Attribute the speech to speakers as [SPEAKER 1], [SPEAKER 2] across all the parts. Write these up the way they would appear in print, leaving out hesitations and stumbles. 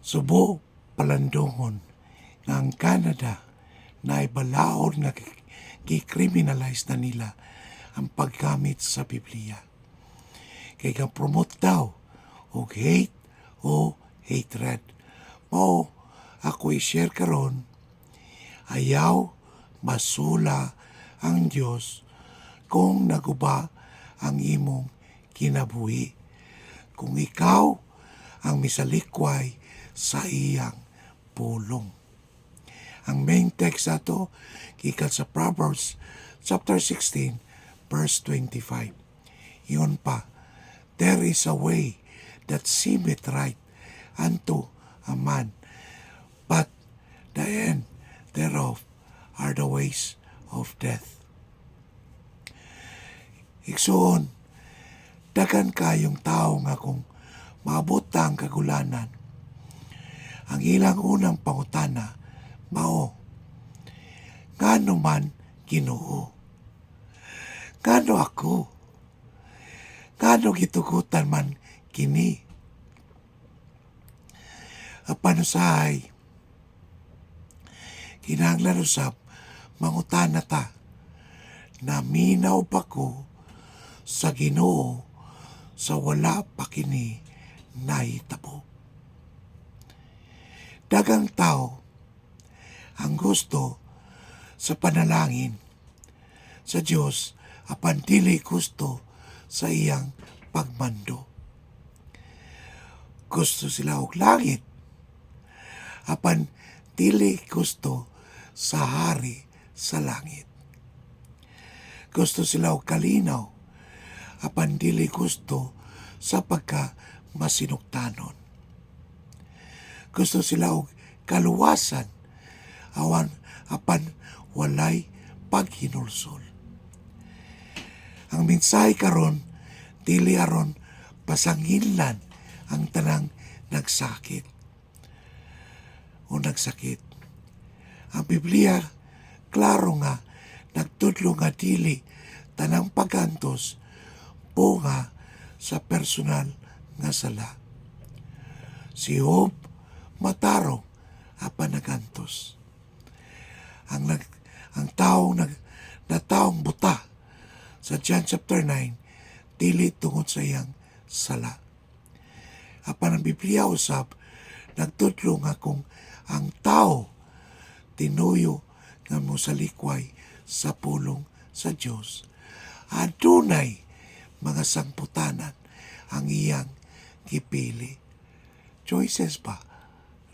[SPEAKER 1] Subo palandongon nga ang Canada na ibalaod nga ki-criminalize na nila ang paggamit sa Biblia. Kaya kang promote daw o hate o hatred. Mao ako i-share karon, ayaw masula ang Diyos kung naguba ang imong kinabuhi. Kung ikaw ang misalikway sa iyang pulong. Ang main text ato gikan sa Proverbs chapter 16 verse 25. Iyon pa, there is a way that seemeth right unto a man, but the end thereof are the ways of death. Igsoon, dagan kayong tao nga kung maabot ang kagulanan, ang ilang unang pangutana, mao, ngano man Ginoo? Ngano ako? Ngano gitugutan man kini? Apan usahay, kinahanglan usab mangutana ta, naminaw pa ko sa Ginoo sa wala pa kini nahitabo. Dagang tao ang gusto sa panalangin sa Diyos apan dili gusto sa iyang pagmando. Gusto sila og langit apan dili gusto sa hari sa langit. Gusto sila og kalinaw apan dili gusto sa pagka masinuktanon. Gusto sila og kaluwasan apan walay paghinulsol. Ang mensahe karon dili aron pasanginlan ang tanang nagsakit o nagsakit. Ang Biblia klaro nga nagtudlo nga dili tanang pagantos bunga sa personal nga sala. Si Job matarong apan nagantos. Ang taong buta sa John chapter 9 dili tungod sa iyang sala. Apan ang Biblia usab nagtudlo nga kung ang tao tinuyo nga mosalikway sa pulong sa Dios, adunay mga sangputanan ang iyang gipili. Choices pa,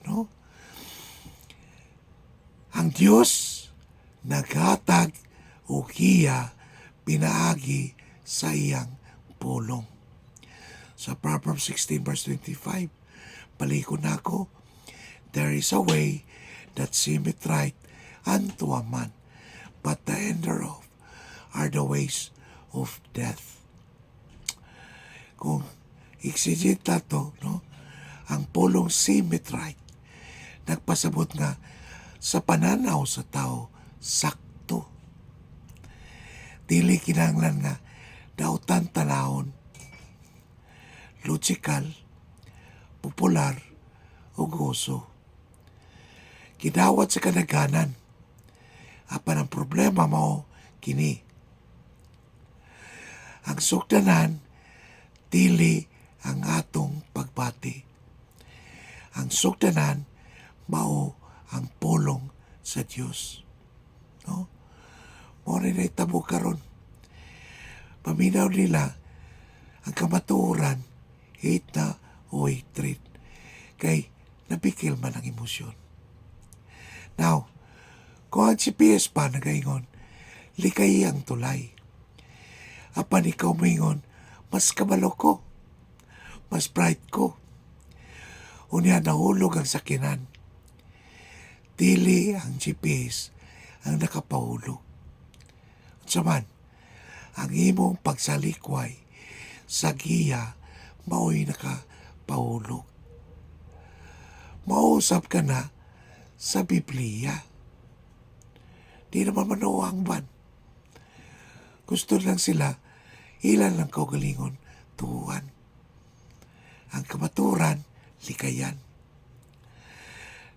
[SPEAKER 1] no? Ang Dios naghatag o giya pinaagi sa iyang pulong. Sa Proverbs 16 verse 25, palikon nako, there is a way that seemeth right unto a man, but the end thereof are the ways of death. Kung exegete nato, no, ang pulong seemeth right, nagpasabot nga sa pananaw sa tao, sakto. Dili kinahanglan nga dautan talahon, logical, popular, o goso. Gidawat sa kadaghanan, apan ang problema mao kini. Ang sugdanan, dili ang atong pagbati. Ang sugdanan, mao ang pulong sa Dios. No? Mao na itabo karon. Paminaw nila ang kamatuoran, hate na o hatred. Kay napikil man ang emosyon. Now, kung ang GPS pa nagaingon, likay ang tulay. Apan ikaw maingon, mas kabalo ko, mas bright ko. Unya nahulog ang sakinan. Dili ang GPS ang nakapahulog. Saman, ang imong pagsalikway sa giya mao'y nakapahulog. Mausap ka na sa Biblia. Di naman manuwang ban. Gusto lang sila, ilan lang kaugalingon, tuwan. Ang kamaturan, likayan.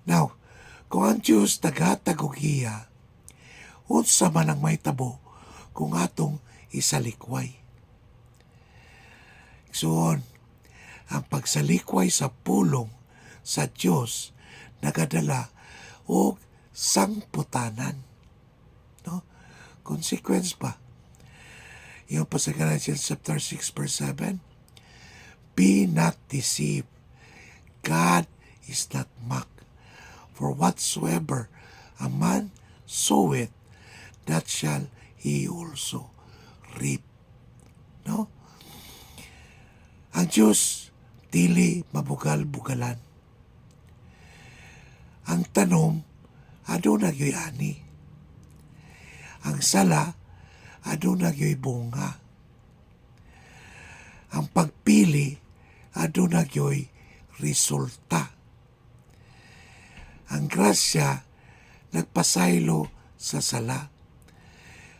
[SPEAKER 1] Now, kung ang Diyos naghatag og iya, unsa man ang mahitabo kung atong isalikway. Igsoon, ang pagsalikway sa pulong sa Diyos nagadala og sangputanan. No? Consequence pa. Yung pa sa Galatians chapter 6 verse 7, be not deceived. God is not mocked. For whatsoever a man soweth, that shall he also reap. No? Ang Diyos dili mabugal-bugalan. Ang tanom aduna gyoy ani. Ang sala aduna gyoy bunga. Ang pagpili aduna gyoy resulta. Ang grasya nagpasaylo sa sala.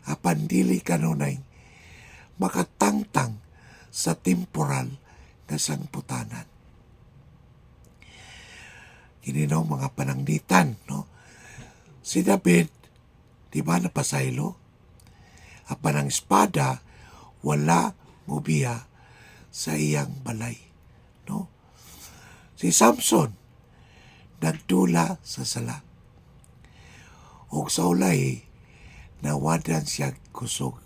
[SPEAKER 1] Apan dili kanunay makatangtang sa temporal nga sangputanan. Kini no, mga pananglitan, no? Si David, di ba napasaylo? Apan ang espada wala mubiya sa iyang balay, no? Si Samson nagdula sa sala. Og sa ulay nawadan siya kusog,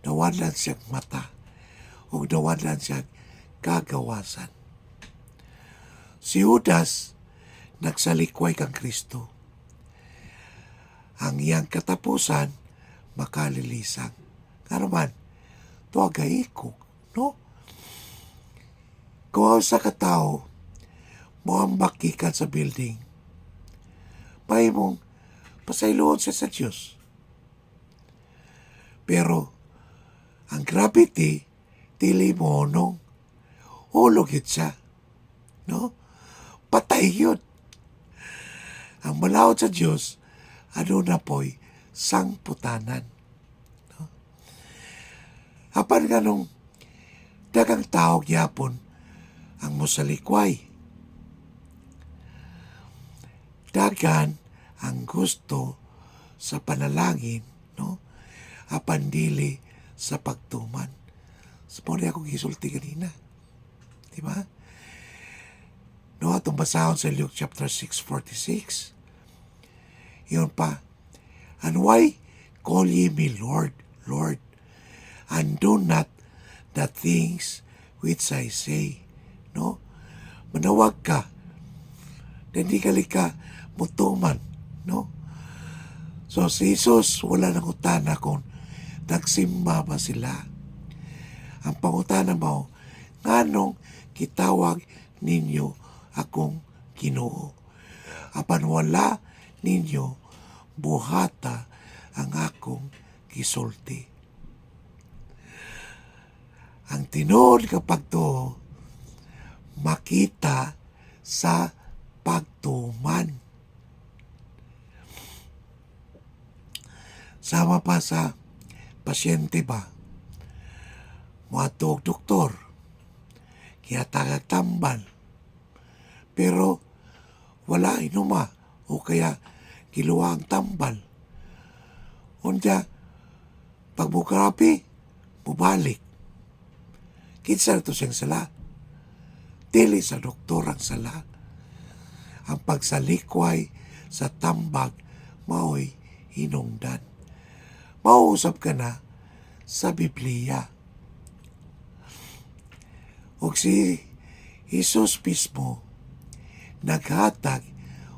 [SPEAKER 1] nawadan siya mata, og nawadan siya kagawasan. Si Judas nagsalikway kang Kristo. Ang iyang katapusan makalilisang. Kanuman, tuagaikog, no? Kung sa katao, moambak gikan sa building, mahimong pasayloon siya sa Diyos. Pero, ang gravity, dili mo nung hulog siya. No? Patay yun. Ang malawot sa Diyos, ano na po'y sangputanan. No? Apan ganong dagang tao gyapon ang musalikway. Dagan ang gusto sa panalangin, no? Apan dili sa pagtuman. Sa muli akong gisulti kanina. Diba? No, atong basahon sa Luke chapter 6:46. Yun pa. And why call ye me Lord, Lord, and do not the things which I say? No? Manawag ka. Hindi ka mutuman. No? So si Jesus wala nang utana kung nagsimba ba sila. Ang pangutana mo, nganong kitawag ninyo akong Ginoo? Apan wala ninyo buhata ang akong gisulti. Ang tinuod kapag to, makita sa pagtuman. Sama pa sa pasyente ba? Muadto og doktor. Kaya tagag tambal. Pero wala inuma o kaya kiluwa ang tambal. Unya, pagbukarapi, mubalik. Kinsa ito siyang sala? Dili sa doktor ang sala. Ang pagsalikway sa tambag mao'y hinungdan. Mauusap ka na sa Biblia. O si Jesus mismo naghatag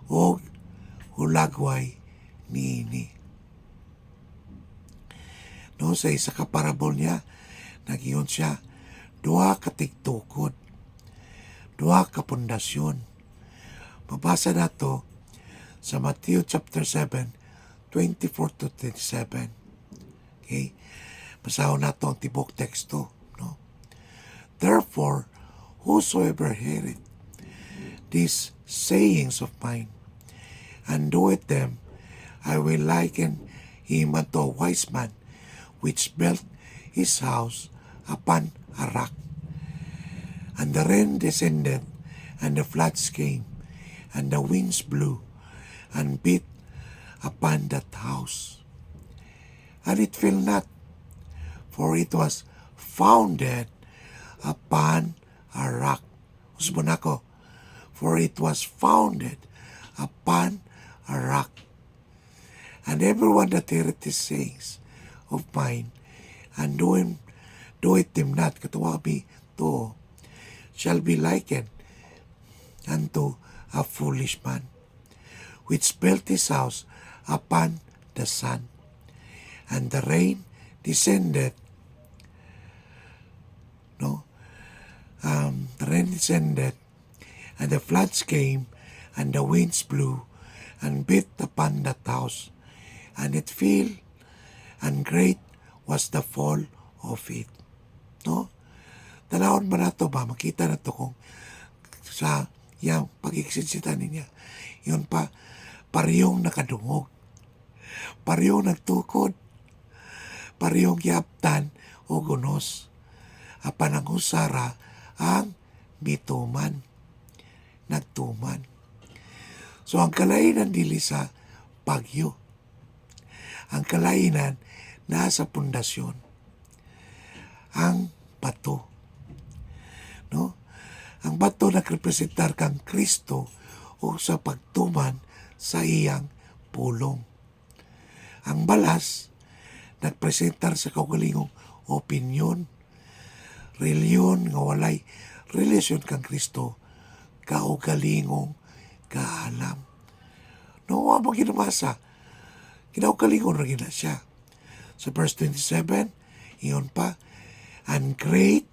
[SPEAKER 1] o hulagway niini. No, sa isa ka parabol niya, nagiyon siya, duha ka tigtukod, duha ka pundasyon. Mabasa na to sa Matthew chapter 7, 24 to 27. Okay? Basahon na to ang tibok teksto. No? Therefore, whosoever heareth these sayings of mine, and doeth them, I will liken him unto a wise man, which built his house upon a rock. And the rain descended, and the floods came, and the winds blew and beat upon that house. And it fell not, for it was founded upon a rock. Usbon ako, for it was founded upon a rock. And everyone that heareth these sayings of mine, and doeth them not, katuwabi to, shall be likened unto a foolish man, which built his house upon the sand. And the rain descended, the rain descended, and the floods came, and the winds blew, and beat upon that house, and it fell, and great was the fall of it. No? Tanawon ba na to ba? Makita na to kung sa yung pag-iksitsitan niya. Yun pa, parehong nakadungog. Parehong nagtukod. Parehong yaptan o gunos. Apan ang husara ang bituman. Nagtuman. So ang kalainan dili sa bagyo. Ang kalainan nasa pundasyon. Ang bato. No? Ang bato nagrepresentar kang Kristo o sa pagtuman sa iyang pulong. Ang balas nagpresentar sa kaugalingong opinyon, reliyon nga walay relasyon kang Kristo, kaugalingong kaalam. No, wa mo ginamasa. Kinaugalingon rin na siya. Sa verse 27, iyon pa, and great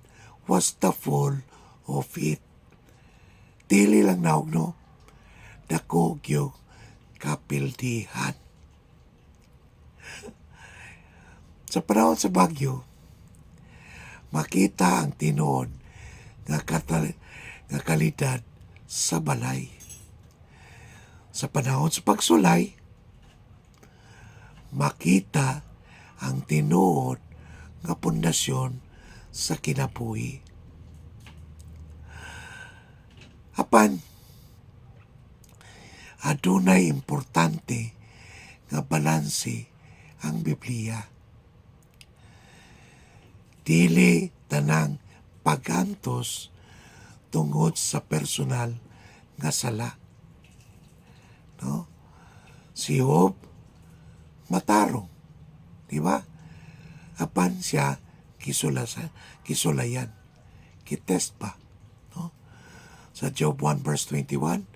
[SPEAKER 1] was the fall of it. Dili lang naog, no? Dako gyud kapildihan. Sa panahon sa bagyo, makita ang tinuod nga kalidad sa balay. Sa panahon sa pagsulay, makita ang tinuod nga pundasyon sa kinabuhi. Apan, adunay importante nga balanse ang Biblia. Dili tanang pagantos tungod sa personal nga sala. No? Si Job matarong, di ba? Apan siya kisulayan, kitest pa. No? Sa Job 1 verse 21,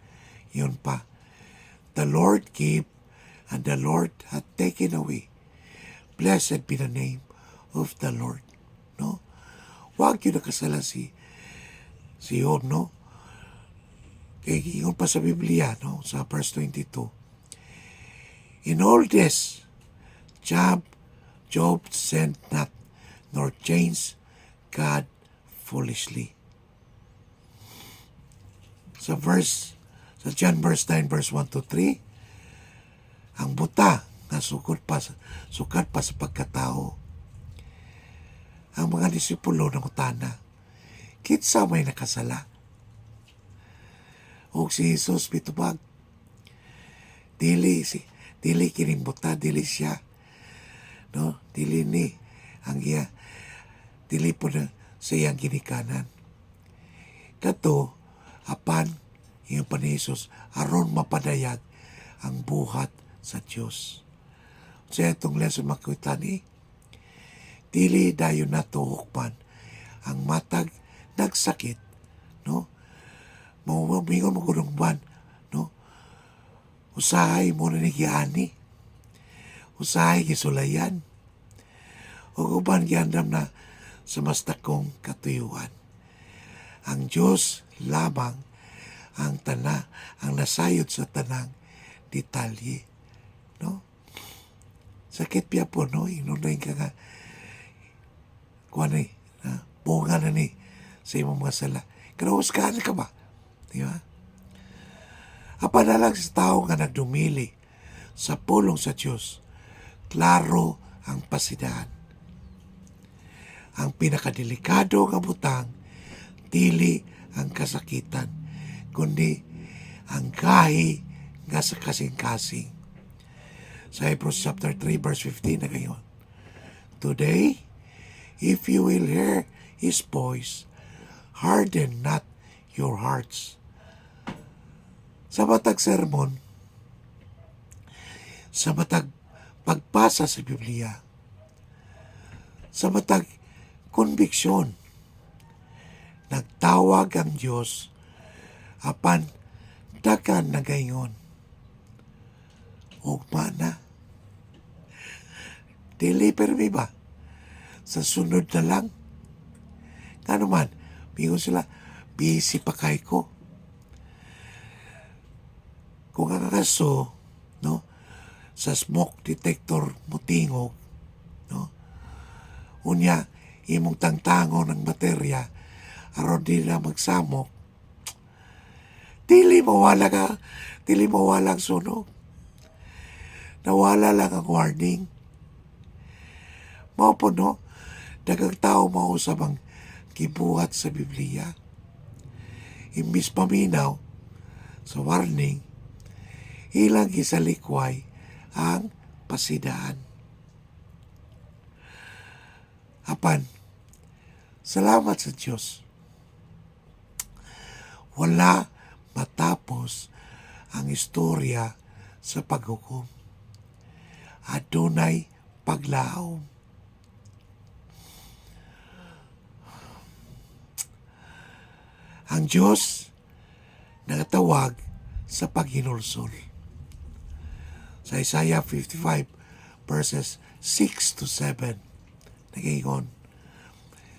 [SPEAKER 1] yun pa, the Lord gave and the Lord hath taken away. Blessed be the name of the Lord. No? Huwag yun nakasala si Job, no? Kaya yun pa sa Biblia, no? Sa verse 22. In all this, Job sinned not, nor changed God foolishly. Sa John verse 9, verse 1 to 3, ang buta na sukat pa sa pagkatao. Ang mga disipulo ng utana, kitsa may nakasala. O si Jesus pitubag, dili kining buta, dili siya, no? Dili ni ang iya, dili po na sa iyang ginikanan. Kato, apan iyong pa ni Jesus, aron mapadayag ang buhat sa Diyos. Sa itong lesson makita ni, dili dayon nato hukman ang matag nagsakit, no? Mingon mo gulungban, no? Usahay mo na nigiani. Usahay gisulayan. O uban giandam na sa mas dakong katuyuan. Ang Diyos lamang ang nasayod sa tanang detalye, no? Sakit piya po, no? Inunayin ka nga bunga na ni sa imong mga sala. Kinahusgahan ka ba? Di ba? Apa na lang sa tao nga nagdumili sa pulong sa Diyos, klaro ang pasidaan. Ang pinakadelikado nga butang, dili ang kasakitan, kundi ang gahi nga sa kasing-kasing. Sa Hebrews chapter 3 verse 15 na gayon. Today, if you will hear His voice, harden not your hearts. Sa matag sermon, sa matag pagpasa sa Biblia, sa matag konbiksyon, nagtawag ang Diyos apan dagan na gayon. Ugma na. Dili permi ba? Sa sunod na lang. Ano man, bingon sila, busy pa kay ko. Kung ang kaso, no, sa smoke detector mo tingog, no, unya, imong tangtango ng baterya, aron di na magsamok, dili mawala ang sunog. Nawala lang ang warning. Mao po, no, dagang tao mausap ang gibuhat sa Biblia. Imbis paminaw sa warning, ilang gisalikway ang pasidaan. Apan, salamat sa Diyos. Wala matapos ang istorya sa paghukom. Adunay paglaom. Ang Diyos nagatawag sa paghinulsol. Sa Isaiah 55 verses 6 to 7, nagayon,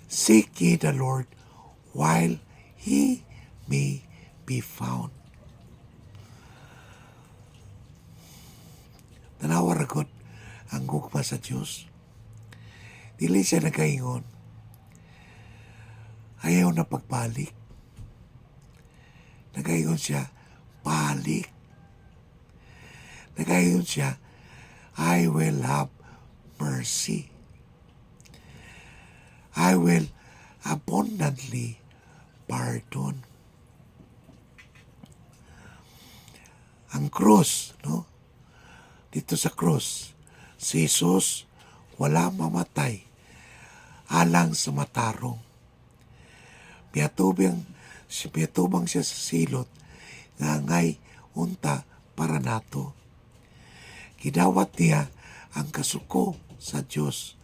[SPEAKER 1] seek ye the Lord while He may be found. Nanawaragot ang gugma sa Diyos. Dili siya nagaingon, ayaw na pagbalik. Nagaingon siya, balik. Nagaingon siya, I will have mercy. I will abundantly pardon. Ang krus, no? Dito sa krus, si Jesus wala mamatay alang sa matarong. Piyatubang siya sa silot nga ngay unta para nato. Gidawat niya ang kasuko sa Diyos,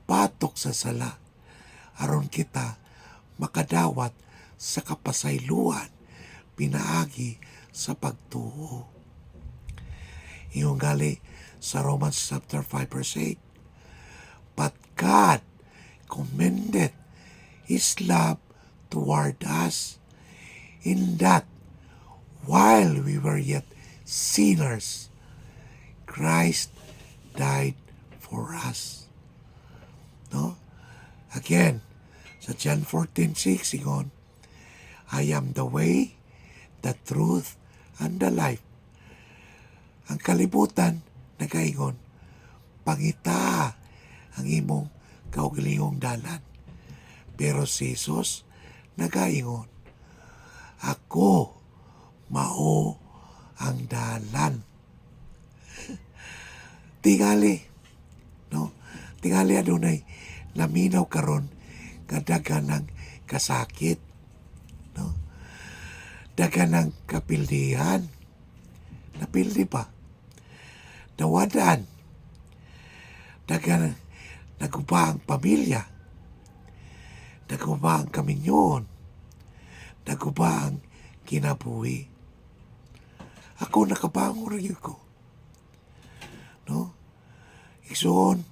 [SPEAKER 1] patok sa sala, aron kita makadawat sa kapasayloan pinaagi sa pagtuo. Iyong gali sa Romans chapter 5 verse 8. But God commended His love toward us in that while we were yet sinners, Christ died for us. No? Again, sa John 14:6, ingon, I am the way, the truth, and the life. Ang kalibutan, nagaingon, pangita ang imong kaugalingong dalan. Pero si Jesus, nagaingon, ako mao ang dalan. Tingali, no? Tingali adunay laminaw karon nga daganang kasakit, no? Daganang kapildihan. Napildi pa. Nawadaan. Naguba ang pamilya. Naguba ang kaminyon. Naguba ang kinabuhi. Ako nakabangon rin ko. No? Igsoon,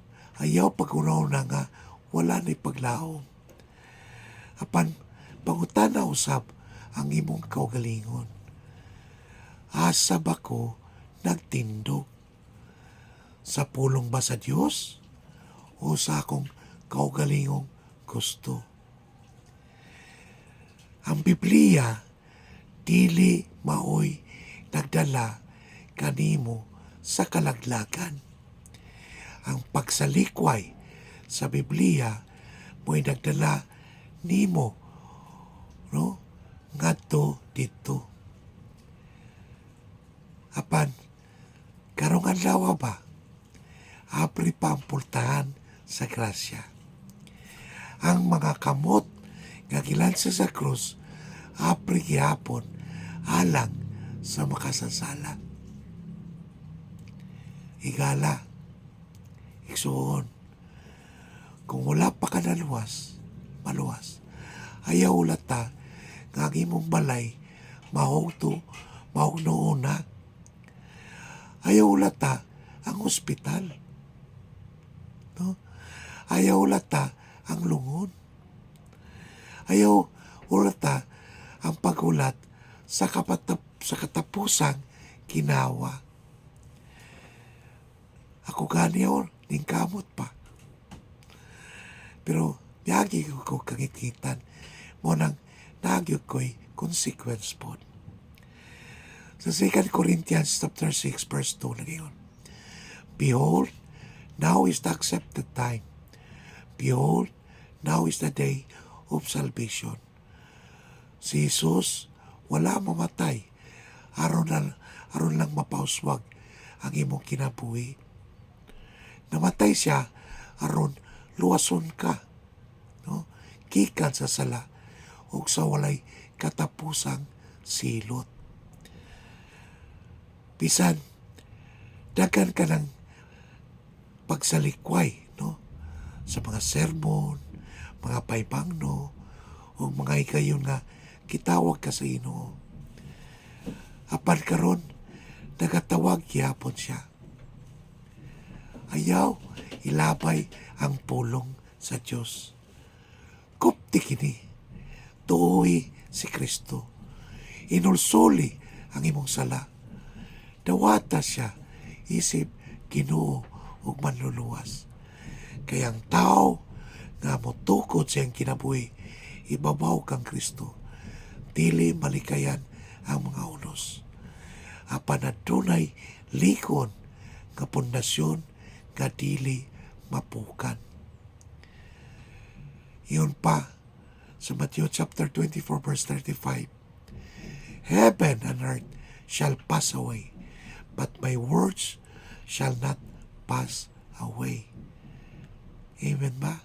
[SPEAKER 1] ayaw pag-unaw na nga, wala na'y paglaom. Apan, pangutan na usap ang imong kaugalingon. Asa ba ko nagtindog? Sa pulong ba sa Diyos? O sa akong kaugalingong gusto? Ang Biblia, dili maoy nagdala kanimo sa kalaglagan. Ang pagsalikway sa Biblia mo'y nagdala nimo, no? Ngadto dito. Apan, karong adlaw ba, apri pa ang pultahan sa grasya. Ang mga kamot nga gilansa sa krus, apri gihapon alang sa makasasala. Higala, igsuon, kung wala pa ka maluwas, ayaw lata nga ang imong balay mahog noona. Ayaw lata ang ospital. No? Ayaw lata ang lungon. Ayaw lata ang pagulat sa katapusang ginawa. Ako ganiyaw, ning kamot pa. Pero yagi ko kangikitan mo nang nagyog ko'y consequence po. Sa 2 Corinthians chapter 6 verse 2 na ngayon. Behold, now is the accepted time. Behold, now is the day of salvation. Si Jesus wala mamatay. Aron lang mapauswag ang imong kinabuhi. Namatay siya aron luwason ka, no? Gikan sa sala ug sa walay katapusang silot. Bisan daghan ka ng pagsalikway, no? Sa mga sermon, mga paybangno, o mga ikayon nga kitawag ka sa Ginoo. Apan karon nagatawag gyapon siya. Ayaw ilabay ang pulong sa Dios. Kupti kini, tuoy si Kristo. Inulsuli ang imong sala. Dawata siya, isip, Ginoo ug manluluwas. Kaya ang tao nga motukod siyang kinabuhi, ibabaw kang Kristo. Dili malikayan ang mga unos. Apan adunay likon nga pundasyon nga dili mapukan. Iyon pa sa Matthew chapter 24 verse 35. Heaven and earth shall pass away, but my words shall not pass away. Amen ba?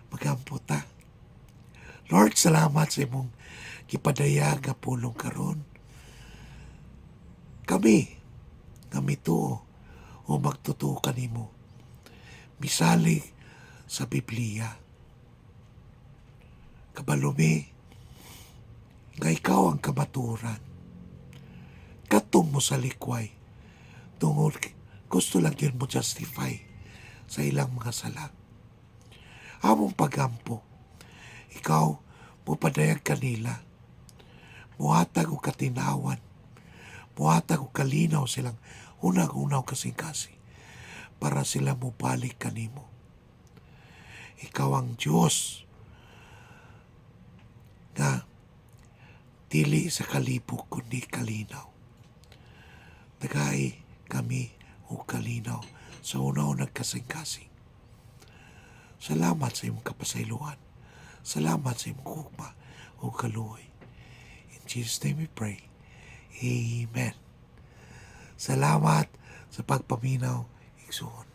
[SPEAKER 1] Magampo ta. Lord, salamat sa imong gipadayag nga pulong karon. Kami tuo o magtutuo kanimo misalig sa Biblia. Kabalumi nga ikaw ang kamaturan. Katong mo sa likway tungod gusto lang yun mo justify sa ilang mga sala. Among pagampo, ikaw mo padayag kanila, muhatag o katinawan, muhatag o kalinaw silang unang-unaw kasing-kasi para sila mubalik kanimo. Ikaw ang Diyos nga dili sa kalibok kundi kalinaw. Tagay kami o kalinaw sa una-unang kasing-kasing. Salamat sa iyong kapasayloan. Salamat sa iyong hukma o kaluoy. In Jesus' name we pray. Amen. Salamat sa pagpaminaw, igsoon.